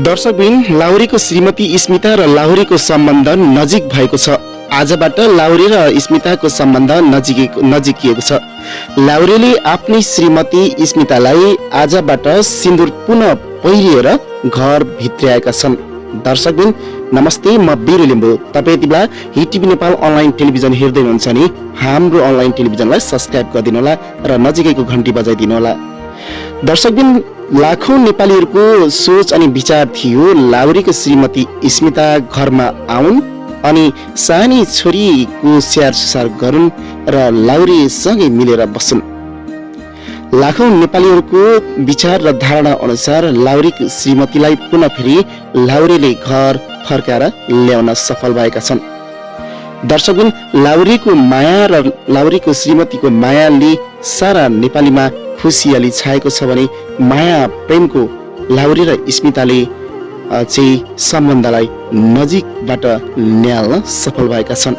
दर्शकबिन लाहुरेको श्रीमती स्मिता र लाहुरेको सम्बन्ध नजिक भएको छ। आजबाट लाहुरे र स्मिताको सम्बन्ध नजिकिएको छ। लाहुरेले आफ्नी श्रीमती स्मितालाई आजबाट सिन्दूर पुनः पहिरिएर घर भित्र्याएका छन्। दर्शकबिन नमस्ते, म वीर लिम्बू। तपाईँ यति बेला hit TV Nepal online television हेर्दै हुनुहुन्छ नि हाम्रो अनलाइन टेलिभिजनलाई सब्स्क्राइब गरिदिनु होला र नजिकैको घण्टी बजाइदिनु होला। दर्शकबिन लाखौं नेपालीहरूको सोच अनि विचार थियो लाहुरेको श्रीमती स्मिता घरमा आउन् अनि सानी छोरीको स्याहार सुसार गरून् र लाहुरे सँगै मिलेर बस्छन्। लाखौं नेपालीहरूको विचार र धारणा अनुसार लाहुरेको श्रीमतीलाई पुनः फेरि लाहुरेले घर फर्काएर ल्याउन सफल भएका छन्। दर्शकबिन लाहुरेको माया र लाहुरेको श्रीमतीको मायाले सारा नेपालीमा खुसियाली छाएको छ भने माया प्रेमको लाहुरे र स्मिताले चाहिँ सम्बन्धलाई नजिकबाट ल्याउन सफल भएका छन्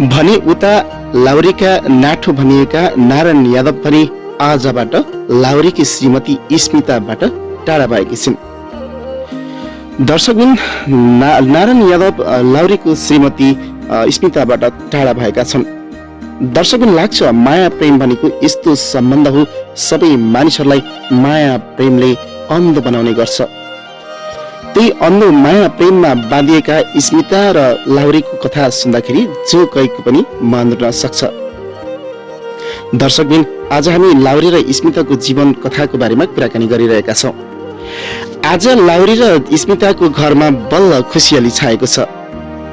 भने उता लाहुरेका नाठो भनिएका नारायण यादव पनि आजबाट लाहुरेकी श्रीमती स्मिताबाट टाढा भएकी छिन्। दर्शकबिन नारायण यादव लाहुरेको श्रीमती स्मिताबाट टाढा भएका छन्। दर्शकबिन लाग्छ माया प्रेम भनेको यस्तो सम्बन्ध हो, सबै मानिसहरूलाई माया प्रेमले अन्ध बनाउने गर्छ। त्यही अन्ध माया प्रेममा बाँधिएका स्मिता र लाहुरेको कथा सुन्दाखेरि जो कहीको पनि मन रुन सक्छ। दर्शकबिन आज हामी लाहुरे र स्मिताको जीवन कथाको बारेमा कुराकानी गरिरहेका छौँ। आज लाहुरे र स्मिताको घरमा बल्ल खुसियाली छाएको छ।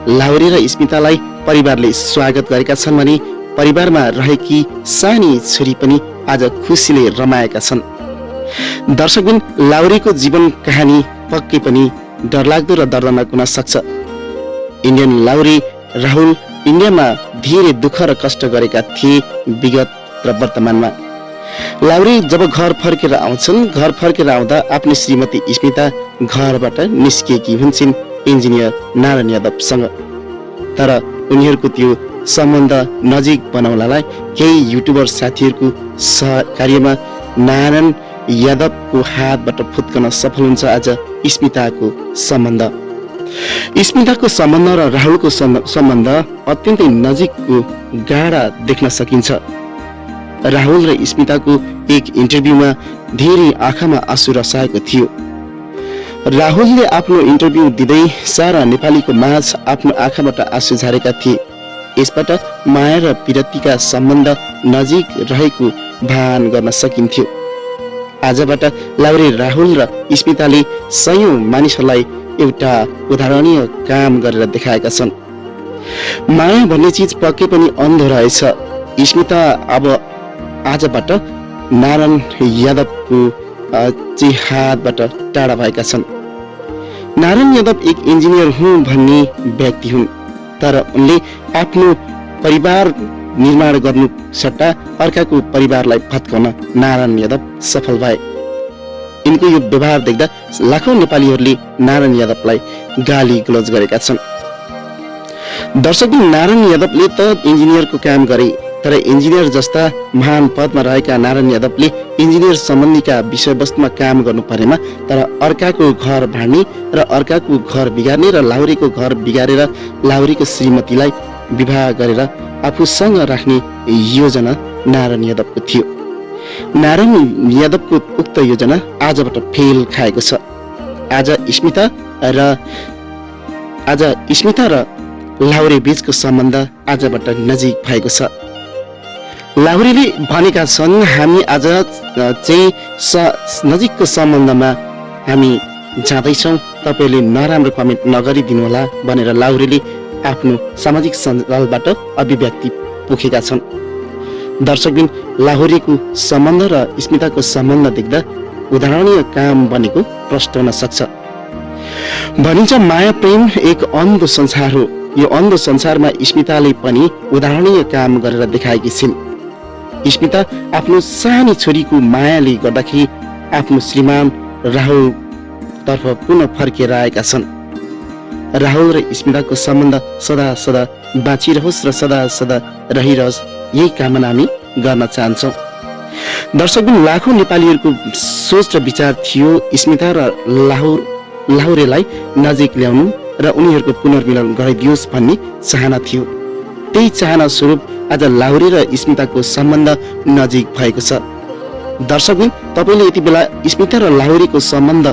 लाहुरे र स्मितालाई परिवारले स्वागत गरेका छन् भने परिवारमा रहेकी सानी छोरी पनि आज खुसीले रमाएका छन्। दर्शकबिन लाहुरेको जीवन कहानी पक्कै पनि डरलाग्दो र दर्दनाक हुन सक्छ। इन्डियन लाहुरे राहुल इन्डियामा धेरै दुःख र कष्ट गरेका थिए विगत र वर्तमानमा। लाहुरे जब घर फर्केर आउँछन्, घर फर्केर आउँदा आफ्नो श्रीमती स्मिता घरबाट निस्किएकी हुन्छन् इन्जिनियर नारायण यादवसँग। तर उनीहरूको त्यो सम्बन्ध नजिक बनाउनलाई केही युट्युबर साथीहरूको सहकार्यमा नारायण यादवको हातबाट फुत्कन सफल हुन्छ आज स्मिताको सम्बन्ध। स्मिताको सम्बन्ध र राहुलको सम्बन्ध अत्यन्तै नजिकको गाढा देख्न सकिन्छ। राहुल र स्मिताको एक इन्टरभ्यूमा धेरै आँखामा आँसु रसाएको थियो। राहुलले आफ्नो इन्टरभ्यू दिँदै सारा नेपालीको माझ आफ्नो आँखाबाट आँसु झारेका थिए। यसबाट माया र पिरतीका सम्बन्ध नजिक रहेको भान गर्न सकिन्थ्यो। आजबाट लाहुरे राहुल र स्मिताले सयौं मानिसहरूलाई एउटा उदाहरणीय काम गरेर देखाएका छन्। माया भन्ने चिज पक्कै पनि अन्धो रहेछ। स्मिता अब आजबाट नारायण यादवको हातबाट टाढा भएका छन्। नारायण यादव एक इन्जिनियर हुँ भन्ने व्यक्ति हुन्, तर उनले आफ्नो परिवार निर्माण गर्नु सट्टा अर्काको परिवारलाई भत्काउन नारायण यादव सफल भए। यिनको यो व्यवहार देख्दा लाखौं नेपालीहरूले नारायण यादवलाई गाली गलौज गरेका छन्। दर्शकबिन नारायण यादवले त इन्जिनियरको काम गरे, तर इन्जिनियर जस्ता महान पदमा रहेका नारायण यादवले इन्जिनियर सम्बन्धीका विषयवस्तुमा काम गर्नु परेमा तर अर्काको घर भाड्ने र अर्काको घर बिगार्ने र लाहुरेको घर बिगारेर लाहुरेको श्रीमतीलाई विवाह गरेर आफूसँग राख्ने योजना नारायण यादवको थियो। नारायण यादवको उक्त योजना आजबाट फेल खाएको छ। आज स्मिता र लाहुरे बीचको सम्बन्ध आजबाट नजिक भएको छ। लाहुरेले भनेका छन् हामी आज चाहिँ नजिकको सम्बन्धमा हामी जाँदैछौँ, तपाईँले नराम्रो कमेन्ट नगरिदिनु होला भनेर लाहुरेले आफ्नो सामाजिक सञ्जालबाट अभिव्यक्ति पोखेका छन्। दर्शकबिन लाहुरेको सम्बन्ध र स्मिताको सम्बन्ध देख्दा उदाहरणीय काम बनेको प्रष्ट हुन सक्छ। भनिन्छ माया प्रेम एक अन्धो संसार हो। यो अन्धो संसारमा स्मिताले पनि उदाहरणीय काम गरेर देखाएकी छिन्। स्मिता आफ्नो सानी छोरीको मायाले गर्दाखेरि आफ्नो श्रीमान राहुल तर्फ पुनः फर्केर आएका छन्। राहुल र स्मिताको सम्बन्ध सदा सदा बाँचिरहोस् र सदा सदा रहिरहोस्, यही कामना हामी गर्न चाहन्छौँ। दर्शकबिन लाखौं नेपालीहरूको सोच र विचार थियो स्मिता र लाहुरेलाई नजिक ल्याउनु र उनीहरूको पुनर्मिलन गराइदियोस् भन्ने चाहना थियो। त्यही चाहना स्वरूप आज लाहुरे र स्मिताको सम्बन्ध नजिक भएको छ। दर्शकबिन तपाईँले यति बेला स्मिता र लाहुरेको सम्बन्ध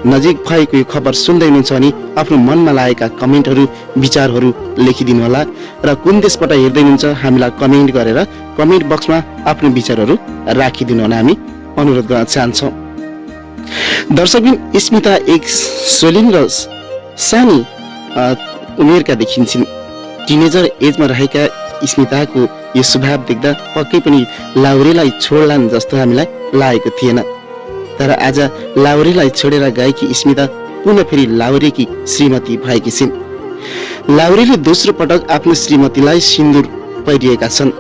नजिक भएको यो खबर सुन्दै हुनुहुन्छ भने आफ्नो मनमा लागेका कमेन्टहरू विचारहरू लेखिदिनु होला र कुन देशबाट हेर्दै हुनुहुन्छ हामीलाई कमेन्ट गरेर कमेन्ट बक्समा आफ्नो विचारहरू राखिदिनु होला हामी अनुरोध गर्न चाहन्छौँ। दर्शकबिन स्मिता एक सोलिन र सानी उमेरका देखिन्छन्। टिनेजर एजमा रहेका स्मिताको यो स्वभाव देख्दा पक्कै पनि लाहुरेलाई छोड्लान् जस्तो हामीलाई लागेको थिएन। तर आज लाहुरेलाई छोडेर गएकी स्मिता पुनः फेरि लाहुरेकी श्रीमती भएकी छिन्। लाहुरेले दोस्रो पटक आफ्नो श्रीमतीलाई सिन्दुर पहिरिएका छन्।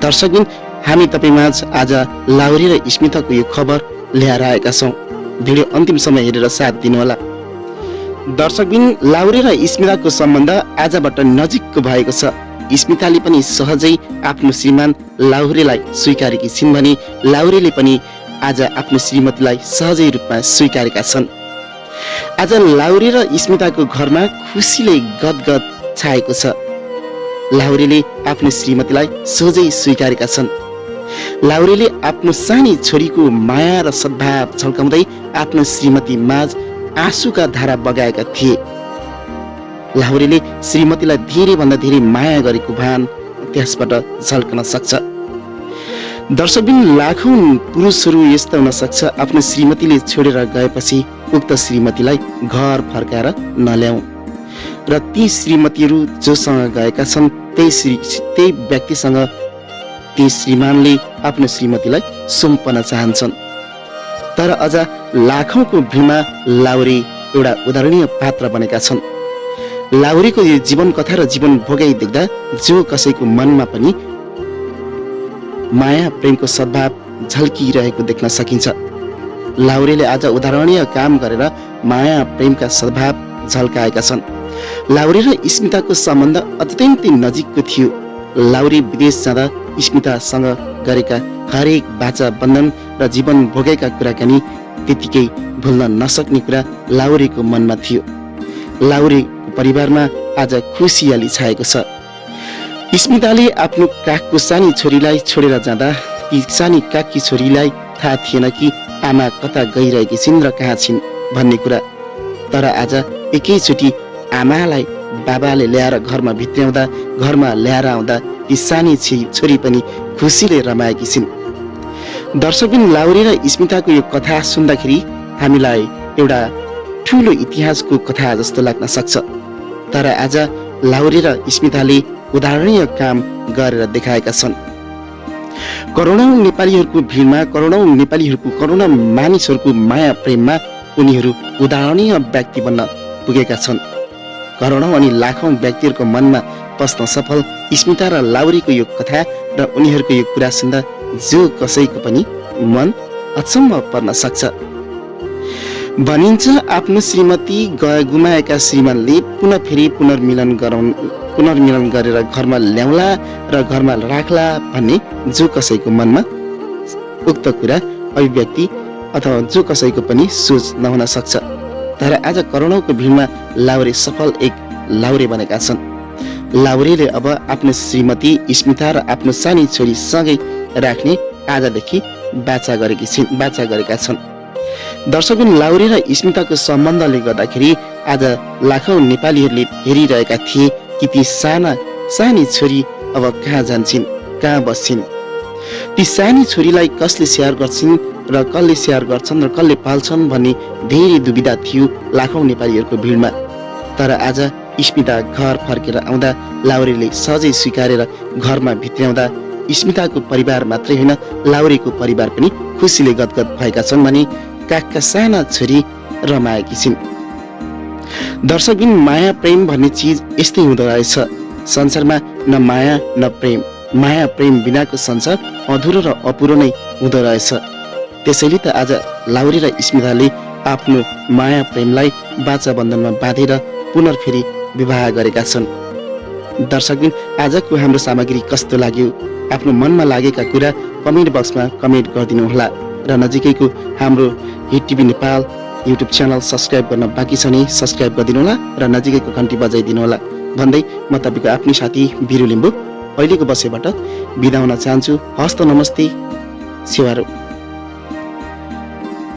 दर्शकबिन हामी तपाईमाझ आज लाहुरे र स्मिताको यो खबर ल्याएर आएका छौँ। भिडियो अन्तिमसम्म हेरेर साथ दिनुहोला। दर्शकबिन लाहुरे र स्मिताको सम्बन्ध आजबाट नजिकको भएको छ। स्मिताले पनि सहजै आफ्नो श्रीमान लाहुरेलाई स्वीकारेकी छिन् भने लाहुरेले पनि आज आफ्नो श्रीमतीलाई सहजै रूपमा स्वीकारेका छन्। आज लाहुरे र स्मिताको घरमा खुसीले गदगद छाएको छ। लाहुरेले आफ्नो श्रीमतीलाई सहजै स्वीकारेका छन्। लाहुरेले आफ्नो सानी छोरीको माया र सद्भाव झल्काउँदै आफ्नो श्रीमती माझ आँसुका धारा बगाएका थिए। लाहुरेले श्रीमतीलाई धेरै भन्दा धेरै माया गरेको भान त्यसबाट झल्कन सक्छ। दर्शकबिन लाखौं पुरुषहरू यस्ता हुन सक्छ आफ्नो श्रीमतीले छोडेर गएपछि उक्त श्रीमतीलाई घर फर्काएर नल्याऊ र ती श्रीमतीहरू जोसँग गएका छन् त्यही व्यक्तिसँग ती श्रीमानले आफ्नो श्रीमतीलाई सुम्पन चाहन्छन्। तर अझ लाखौंको भिडमा लाहुरे एउटा उदाहरणीय पात्र बनेका छन्। लाहुरेको यो जीवन कथा र जीवन भोगाइ देख्दा जो कसैको मनमा पनि माया प्रेमको सद्भाव झल्किरहेको देख्न सकिन्छ। लाहुरेले आज उदाहरणीय काम गरेर माया प्रेमका सद्भाव झल्काएका छन्। लाहुरे र स्मिताको सम्बन्ध अत्यन्तै नजिकको थियो। लाहुरे विदेश जाँदा स्मितासँग गरेका हरेक बाचा बन्धन र जीवन भोगेका कुराकानी त्यतिकै भुल्न नसक्ने कुरा लाहुरेको मनमा थियो। लाहुरेको परिवारमा आज खुसियाली छाएको छ। स्मिताले आफ्नो काखको सानी छोरीलाई छोडेर जाँदा ती सानी काखकी छोरीलाई थाहा थिएन कि आमा कता गइरहेकी छिन् र कहाँ छिन् भन्ने कुरा। तर आज एकैचोटि आमालाई बाबाले ल्याएर घरमा भित्र्याउँदा घरमा ल्याएर आउँदा ती सानी छोरी पनि खुसीले रमाएकी छिन्। दर्शकबिन लाहुरे र स्मिताको यो कथा सुन्दाखेरि हामीलाई एउटा ठुलो इतिहासको कथा जस्तो लाग्न सक्छ। तर आज लाहुरे र स्मिताले उदाहरणीय काम गरेर देखाएका छन्। करोडौं नेपालीहरूको भिडमा करोडौं मानिसहरूको माया प्रेममा उनीहरू उदाहरणीय व्यक्ति बन्न पुगेका छन्। करोडौं अनि लाखौं व्यक्तिहरूको मनमा पस्न सफल स्मिता र लाहुरेको यो कथा र उनीहरूको यो कुरा सुन्दा जो कसैको पनि मन अचम्म पर्न सक्छ। भनिन्छ आफ्नो श्रीमती गुमाएका श्रीमानले पुनः फेरि पुनर्मिलन गरेर घरमा ल्याउला र घरमा राख्ला भन्ने जो कसैको मनमा उक्त कुरा अभिव्यक्ति अथवा जो कसैको पनि सोच नहुन सक्छ। तर आज करोडौंको भिडमा लाहुरे सफल एक लाहुरे बनेका छन्। लाहुरेले अब आफ्नो श्रीमती स्मिता र आफ्नो सानी छोरी सँगै राख्ने आजदेखि बाचा गरेका छन्। दर्शकबिन लाहुरे र स्मिताको सम्बन्धले गर्दाखेरि आज लाखौं नेपालीहरूले हेरिरहेका थिए कि ती सानी छोरी अब कहाँ जान्छन्, कहाँ बस्छिन्, ती सानी छोरीलाई कसले स्याहार गर्छन् र कसले स्याहार गर्छन् र कसले पाल्छन् भन्ने धेरै दुविधा थियो लाखौं नेपालीहरूको भिडमा। तर आज स्मिता घर फर्केर आउँदा लाहुरेले सहजै स्वीकारेर घरमा भित्र्याउँदा स्मिताको परिवार मात्रै होइन लाहुरेको परिवार पनि खुसीले गदगद भएका छन् भने काखका साना छोरी रमाएकी छिन्। दर्शकबिन माया प्रेम भन्ने चिज यस्तै हुँदो रहेछ। संसारमा न माया न प्रेम, माया प्रेम बिनाको संसार अधुरो र अपुरो नै हुँदो रहेछ। त्यसैले त आज लाहुरे र स्मिताले आफ्नो माया प्रेमलाई बाचा बन्धनमा बाँधेर पुनर्फेरि विवाह गरेका छन्। दर्शकबिन, आजको हाम्रो सामग्री कस्तो लाग्यो? आफ्नो मनमा लागेका कुरा कमेन्ट बक्समा कमेन्ट गरिदिनुहोला र नजिकैको हाम्रो hit TV Nepal YouTube channel subscribe गर्न बाँकी छ भने सब्स्क्राइब गरिदिनुहोला र नजिकैको घन्टी बजाइदिनुहोला भन्दै म तपाईँको आफ्नै साथी वीरू लिम्बू अहिलेको बसेबाट बिदा हुन चाहन्छु। हस्त नमस्ते, सेवारो।